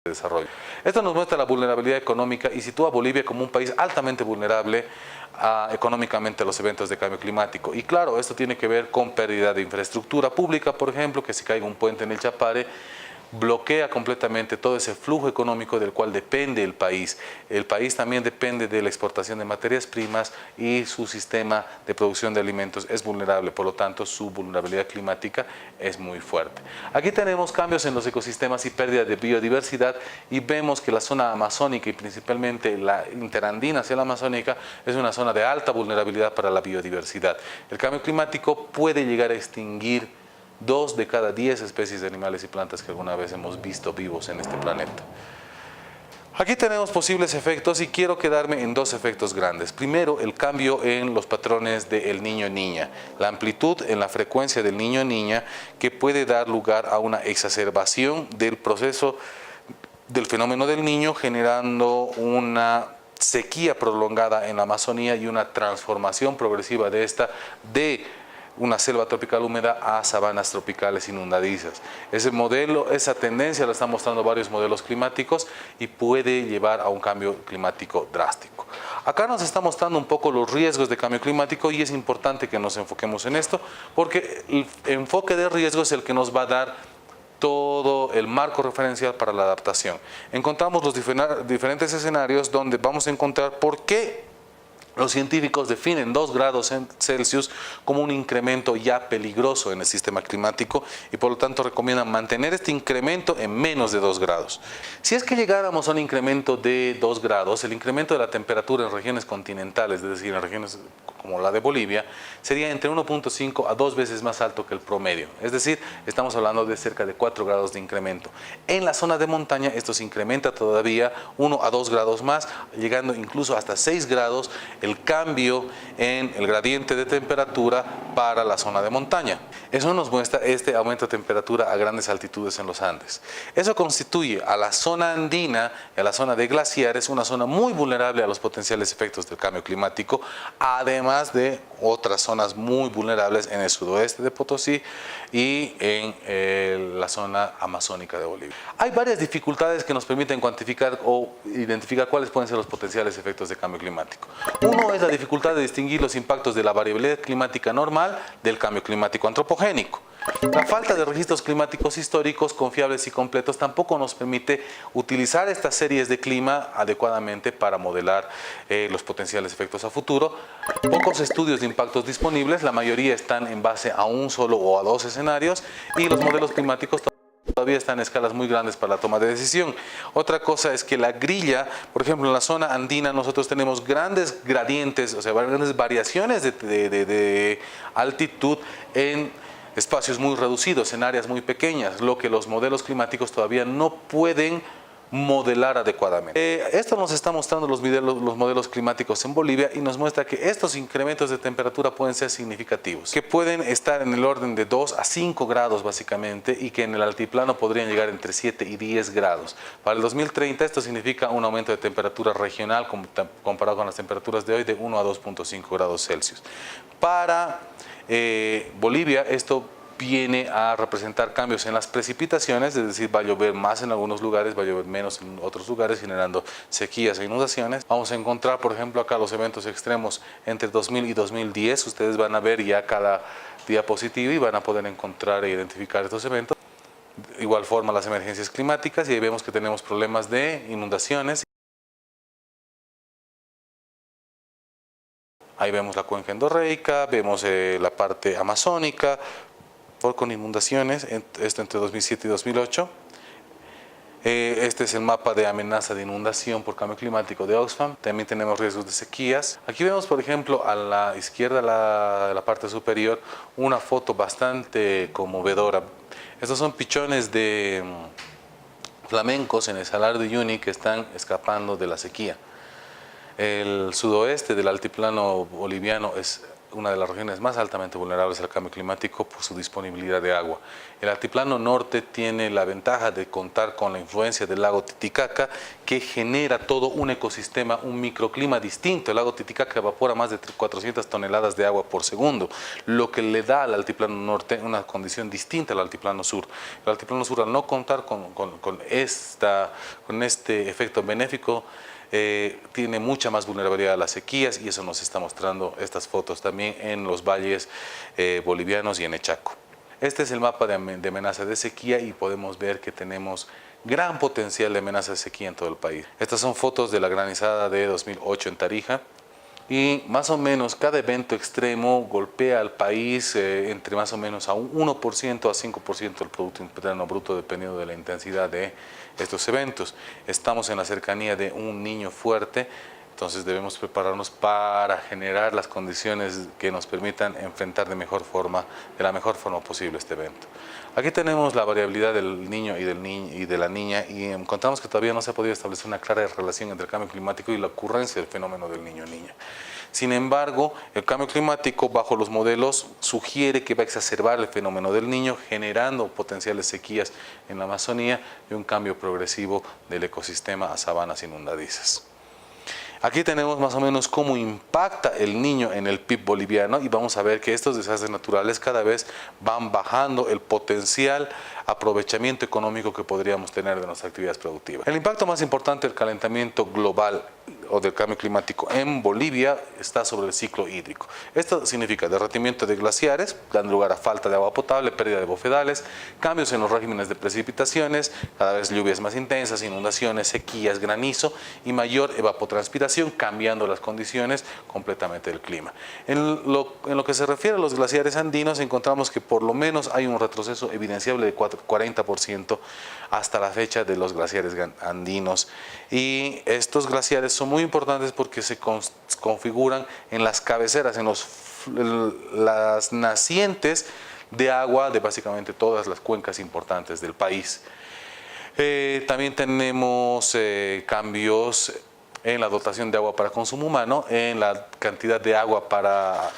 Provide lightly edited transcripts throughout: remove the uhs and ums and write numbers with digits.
desarrollo. Esto nos muestra la vulnerabilidad económica y sitúa a Bolivia como un país altamente vulnerable económicamente a los eventos de cambio climático. Y claro, esto tiene que ver con pérdida de infraestructura pública, por ejemplo, que si caiga un puente en el Chapare, bloquea completamente todo ese flujo económico del cual depende el país. El país también depende de la exportación de materias primas y su sistema de producción de alimentos es vulnerable, por lo tanto su vulnerabilidad climática es muy fuerte. Aquí tenemos cambios en los ecosistemas y pérdida de biodiversidad y vemos que la zona amazónica y principalmente la interandina hacia la amazónica es una zona de alta vulnerabilidad para la biodiversidad. El cambio climático puede llegar a extinguir 2 de cada 10 especies de animales y plantas que alguna vez hemos visto vivos en este planeta. Aquí tenemos posibles efectos y quiero quedarme en 2 efectos grandes. Primero, el cambio en los patrones del niño-niña, la amplitud en la frecuencia del niño-niña que puede dar lugar a una exacerbación del proceso del fenómeno del niño, generando una sequía prolongada en la Amazonía y una transformación progresiva de esta de una selva tropical húmeda a sabanas tropicales inundadizas. Ese modelo, esa tendencia la están mostrando varios modelos climáticos y puede llevar a un cambio climático drástico. Acá nos está mostrando un poco los riesgos de cambio climático y es importante que nos enfoquemos en esto porque el enfoque de riesgo es el que nos va a dar todo el marco referencial para la adaptación. Encontramos los diferentes escenarios donde vamos a encontrar por qué los científicos definen 2 grados Celsius como un incremento ya peligroso en el sistema climático y por lo tanto recomiendan mantener este incremento en menos de 2 grados. Si es que llegáramos a un incremento de 2 grados, el incremento de la temperatura en regiones continentales, es decir, en regiones como la de Bolivia, sería entre 1.5 a 2 veces más alto que el promedio. Es decir, estamos hablando de cerca de 4 grados de incremento. En la zona de montaña esto se incrementa todavía 1 a 2 grados más, llegando incluso hasta 6 grados el cambio en el gradiente de temperatura para la zona de montaña. Eso nos muestra este aumento de temperatura a grandes altitudes en los Andes. Eso constituye a la zona andina y a la zona de glaciares una zona muy vulnerable a los potenciales efectos del cambio climático, además de otras zonas muy vulnerables en el sudoeste de Potosí y en la zona amazónica de Bolivia. Hay varias dificultades que nos permiten cuantificar o identificar cuáles pueden ser los potenciales efectos de cambio climático. Uno es la dificultad de distinguir los impactos de la variabilidad climática normal del cambio climático antropogénico. La falta de registros climáticos históricos confiables y completos tampoco nos permite utilizar estas series de clima adecuadamente para modelar los potenciales efectos a futuro. Pocos estudios de impactos disponibles, la mayoría están en base a un solo o a 2 escenarios y los modelos climáticos todavía están en escalas muy grandes para la toma de decisión. Otra cosa es que la grilla, por ejemplo, en la zona andina nosotros tenemos grandes gradientes, o sea, grandes variaciones de altitud en espacios muy reducidos, en áreas muy pequeñas, lo que los modelos climáticos todavía no pueden modelar adecuadamente. Esto nos está mostrando los modelos climáticos en Bolivia y nos muestra que estos incrementos de temperatura pueden ser significativos, que pueden estar en el orden de 2 a 5 grados básicamente y que en el altiplano podrían llegar entre 7 y 10 grados. Para el 2030 esto significa un aumento de temperatura regional comparado con las temperaturas de hoy de 1 a 2.5 grados Celsius. Para Bolivia esto viene a representar cambios en las precipitaciones, es decir, va a llover más en algunos lugares, va a llover menos en otros lugares, generando sequías e inundaciones. Vamos a encontrar, por ejemplo, acá los eventos extremos entre 2000 y 2010. Ustedes van a ver ya cada diapositiva y van a poder encontrar e identificar estos eventos. De igual forma, las emergencias climáticas, y ahí vemos que tenemos problemas de inundaciones. Ahí vemos la cuenca endorreica, vemos la parte amazónica, con inundaciones, esto entre 2007 y 2008. Este es el mapa de amenaza de inundación por cambio climático de Oxfam. También tenemos riesgos de sequías. Aquí vemos, por ejemplo, a la izquierda de la parte superior, una foto bastante conmovedora. Estos son pichones de flamencos en el Salar de Uyuni que están escapando de la sequía. El sudoeste del altiplano boliviano es una de las regiones más altamente vulnerables al cambio climático por su disponibilidad de agua. El altiplano norte tiene la ventaja de contar con la influencia del lago Titicaca, que genera todo un ecosistema, un microclima distinto. El lago Titicaca evapora más de 400 toneladas de agua por segundo, lo que le da al altiplano norte una condición distinta al altiplano sur. El altiplano sur, al no contar con este efecto benéfico, tiene mucha más vulnerabilidad a las sequías, y eso nos está mostrando estas fotos también en los valles bolivianos y en el Chaco. Este es el mapa de amenaza de sequía, y podemos ver que tenemos gran potencial de amenaza de sequía en todo el país. Estas son fotos de la granizada de 2008 en Tarija, y más o menos cada evento extremo golpea al país entre más o menos a un 1% a 5% del Producto Interno Bruto, dependiendo de la intensidad de estos eventos. Estamos en la cercanía de un Niño fuerte, entonces debemos prepararnos para generar las condiciones que nos permitan enfrentar de la mejor forma posible este evento. Aquí tenemos la variabilidad del niño y de la niña, y encontramos que todavía no se ha podido establecer una clara relación entre el cambio climático y la ocurrencia del fenómeno del niño-niña. Sin embargo, el cambio climático bajo los modelos sugiere que va a exacerbar el fenómeno del niño, generando potenciales sequías en la Amazonía y un cambio progresivo del ecosistema a sabanas inundadizas. Aquí tenemos más o menos cómo impacta el niño en el PIB boliviano, y vamos a ver que estos desastres naturales cada vez van bajando el potencial aprovechamiento económico que podríamos tener de nuestras actividades productivas. El impacto más importante del calentamiento global o del cambio climático en Bolivia está sobre el ciclo hídrico. Esto significa derretimiento de glaciares, dando lugar a falta de agua potable, pérdida de bofedales, cambios en los regímenes de precipitaciones, cada vez lluvias más intensas, inundaciones, sequías, granizo y mayor evapotranspiración, cambiando las condiciones completamente del clima. En lo que se refiere a los glaciares andinos, encontramos que por lo menos hay un retroceso evidenciable de 40% hasta la fecha de los glaciares andinos, y estos glaciares son muy importantes porque se configuran en las cabeceras, en las nacientes de agua de básicamente todas las cuencas importantes del país. También tenemos cambios en la dotación de agua para consumo humano, en la cantidad de agua para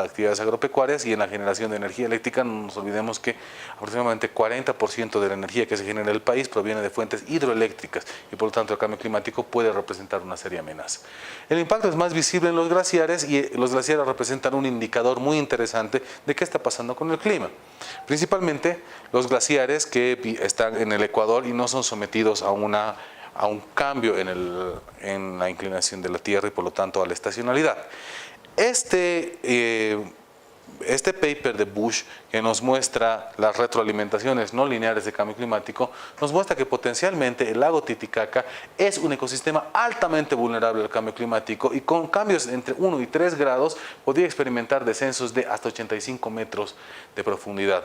actividades agropecuarias y en la generación de energía eléctrica. No nos olvidemos que aproximadamente 40% de la energía que se genera en el país proviene de fuentes hidroeléctricas, y por lo tanto el cambio climático puede representar una seria amenaza. El impacto es más visible en los glaciares, y los glaciares representan un indicador muy interesante de qué está pasando con el clima. Principalmente los glaciares que están en el Ecuador y no son sometidos a un cambio en la inclinación de la Tierra, y por lo tanto a la estacionalidad. Este paper de Bush, que nos muestra las retroalimentaciones no lineares de cambio climático, nos muestra que potencialmente el lago Titicaca es un ecosistema altamente vulnerable al cambio climático, y con cambios entre 1 y 3 grados podría experimentar descensos de hasta 85 metros de profundidad.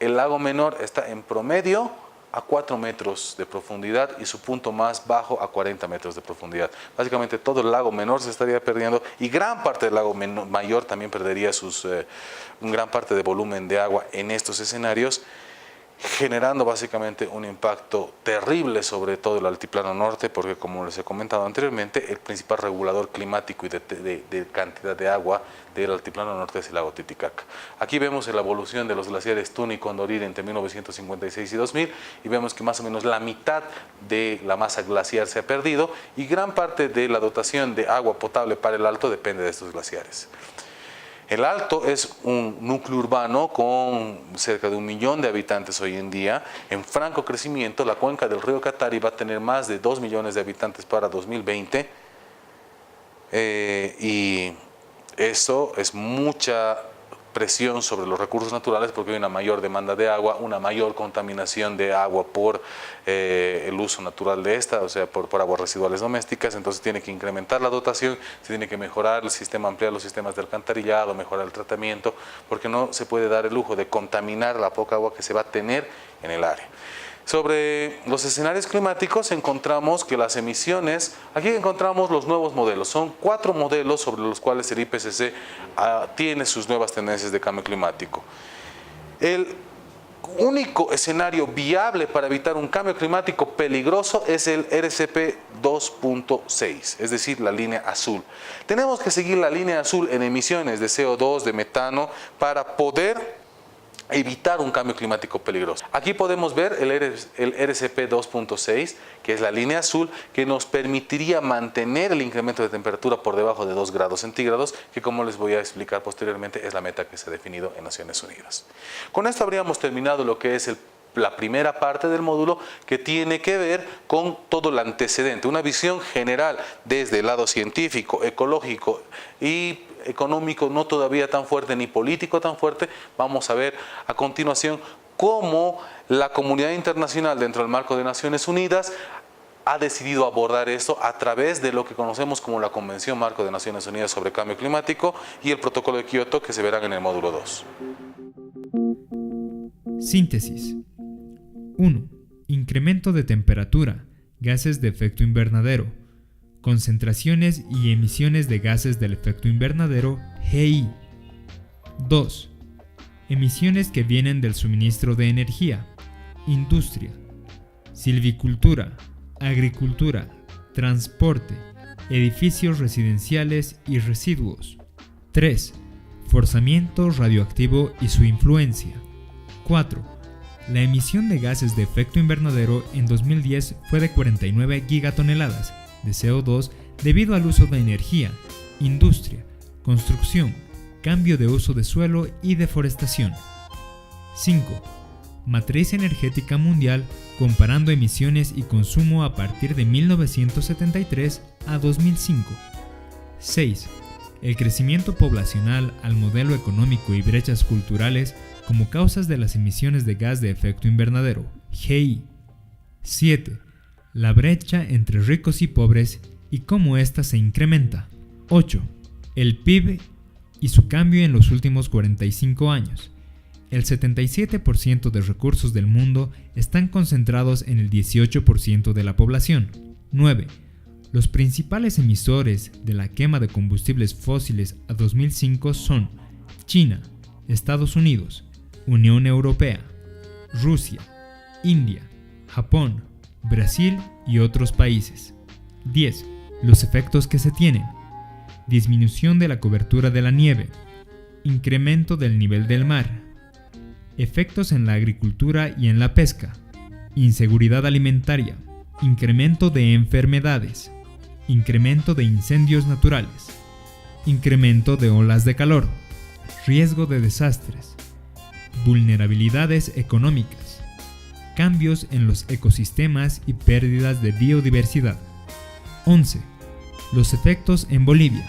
El lago menor está en promedio a 4 metros de profundidad, y su punto más bajo a 40 metros de profundidad. Básicamente todo el lago menor se estaría perdiendo, y gran parte del lago mayor también perdería gran parte de volumen de agua en estos escenarios, generando básicamente un impacto terrible sobre todo el altiplano norte, porque como les he comentado anteriormente, el principal regulador climático y de cantidad de agua del altiplano norte es el lago Titicaca. Aquí vemos la evolución de los glaciares Tuna y Condorito entre 1956 y 2000, y vemos que más o menos la mitad de la masa glaciar se ha perdido, y gran parte de la dotación de agua potable para el Alto depende de estos glaciares. El Alto es un núcleo urbano con cerca de 1 millón de habitantes hoy en día, en franco crecimiento. La cuenca del río Catari va a tener más de 2 millones de habitantes para 2020, y eso es mucha presión sobre los recursos naturales, porque hay una mayor demanda de agua, una mayor contaminación de agua por el uso natural de esta, o sea, por aguas residuales domésticas. Entonces tiene que incrementar la dotación, se tiene que mejorar el sistema, ampliar los sistemas de alcantarillado, mejorar el tratamiento, porque no se puede dar el lujo de contaminar la poca agua que se va a tener en el área. Sobre los escenarios climáticos encontramos que las emisiones, aquí encontramos los nuevos modelos, son 4 modelos sobre los cuales el IPCC tiene sus nuevas tendencias de cambio climático. El único escenario viable para evitar un cambio climático peligroso es el RCP 2.6, es decir, la línea azul. Tenemos que seguir la línea azul en emisiones de CO2, de metano, para poder evitar un cambio climático peligroso. Aquí podemos ver el RCP 2.6, que es la línea azul, que nos permitiría mantener el incremento de temperatura por debajo de 2 grados centígrados, que como les voy a explicar posteriormente, es la meta que se ha definido en Naciones Unidas. Con esto habríamos terminado lo que es la primera parte del módulo, que tiene que ver con todo el antecedente, una visión general desde el lado científico, ecológico y económico, no todavía tan fuerte, ni político tan fuerte. Vamos a ver a continuación cómo la comunidad internacional dentro del marco de Naciones Unidas ha decidido abordar esto a través de lo que conocemos como la Convención Marco de Naciones Unidas sobre Cambio Climático y el Protocolo de Kioto, que se verán en el módulo 2. Síntesis. 1. Incremento de temperatura, gases de efecto invernadero, concentraciones y emisiones de gases del efecto invernadero GI. 2. Emisiones que vienen del suministro de energía, industria, silvicultura, agricultura, transporte, edificios residenciales y residuos. 3. Forzamiento radioactivo y su influencia. 4. La emisión de gases de efecto invernadero en 2010 fue de 49 gigatoneladas de CO2 debido al uso de energía, industria, construcción, cambio de uso de suelo y deforestación. 5. Matriz energética mundial comparando emisiones y consumo a partir de 1973 a 2005. 6. El crecimiento poblacional al modelo económico y brechas culturales como causas de las emisiones de gas de efecto invernadero, GI. 7. La brecha entre ricos y pobres y cómo ésta se incrementa. 8. El PIB y su cambio en los últimos 45 años. El 77% de recursos del mundo están concentrados en el 18% de la población. 9. Los principales emisores de la quema de combustibles fósiles a 2005 son China, Estados Unidos, Unión Europea, Rusia, India, Japón, Brasil y otros países. 10. Los efectos que se tienen: disminución de la cobertura de la nieve, incremento del nivel del mar, efectos en la agricultura y en la pesca, inseguridad alimentaria, incremento de enfermedades, incremento de incendios naturales, incremento de olas de calor, riesgo de desastres, vulnerabilidades económicas, cambios en los ecosistemas y pérdidas de biodiversidad. 11. Los efectos en Bolivia: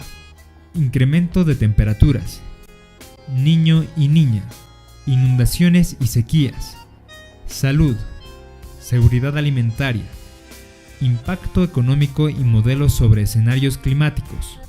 incremento de temperaturas, niño y niña, inundaciones y sequías, salud, seguridad alimentaria, impacto económico y modelos sobre escenarios climáticos.